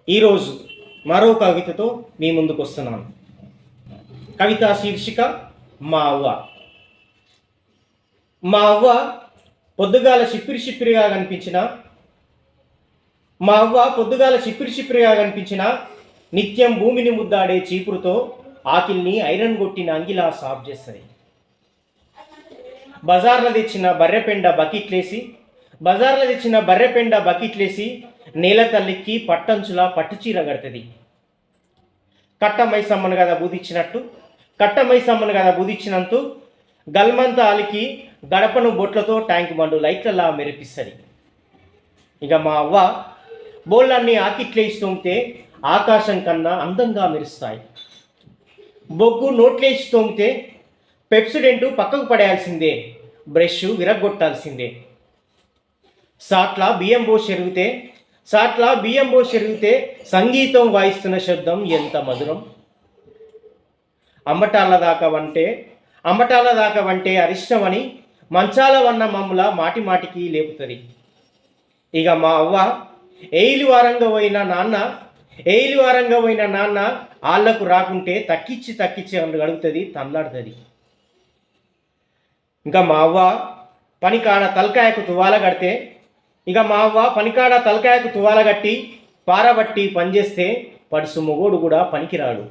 ఈరోజు మరో కవితతో మీ ముందుకు వస్తున్నాను. కవిత శీర్షిక మా అవ్వ. మా అవ్వ పొద్దుగాల షిప్పిరిగా కనిపించిన నిత్యం భూమిని ముద్దాడే చీపురుతో ఆకిల్ని ఐరన్ కొట్టిన అంగిలా సాఫ్ చేస్తుంది. బజార్లో తెచ్చిన బర్రెపెండ బకెట్లేసి నేల తల్లికి పట్టంచులా పట్టుచీర కడుతుంది. కట్టమైసమ్మను కదా బూదిచ్చినంతు గల్మంత ఆలికి గడపను బొట్లతో ట్యాంక్ బండు లైట్లలా మెరిపిస్తుంది. ఇక మా అవ్వ బోళ్ళన్నీ ఆకిట్లేసి తోమితే ఆకాశం కన్నా అందంగా మెరుస్తాయి. బొగ్గు నోట్లేసి తోమితే పెప్సిడెంటు పక్కకు పడేయాల్సిందే, బ్రష్ విరగ్గొట్టాల్సిందే. సాట్లా బియ్యం పోసి చెరిగితే సంగీతం వాయిస్తున్న శబ్దం ఎంత మధురం. అంబటాల దాకా వంటే అరిష్టమని మంచాల వన్న మమ్ముల మాటికి లేపుతుంది. ఇక మా అవ్వ ఏయిలి వారంగా పోయిన నాన్న ఆళ్లకు రాకుంటే తక్కిచ్చి అడుగుతుంది, తల్లాడుతుంది. ఇంకా మా అవ్వ పనికాడ తలకాయకు తువాల కట్టి పారబట్టి పనిచేస్తే పడుసు మొగోడు కూడా పనికిరాడు.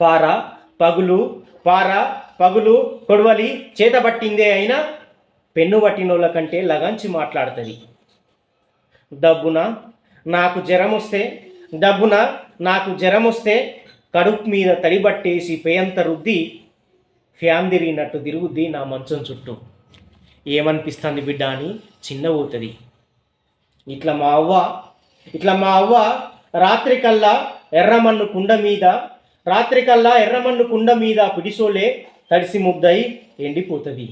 పార పగులు కొడవలి చేతబట్టిందే అయినా పెన్ను పట్టినోళ్ళ కంటే లగంచి మాట్లాడుతుంది. దబ్బున నాకు జ్వరం వస్తే కడుపు మీద తడిబట్టేసి పేయంత రుద్ది ఫ్యాన్ తిరిగినట్టు తిరుగుద్ది నా మంచం చుట్టూ. ఏమనిపిస్తుంది బిడ్డ అని చిన్నబోతుంది. ఇట్లా మా అవ్వ రాత్రికల్లా ఎర్రమన్ను కుండ మీద పిడిసోలే తడిసి ముద్దై ఎండిపోతుంది.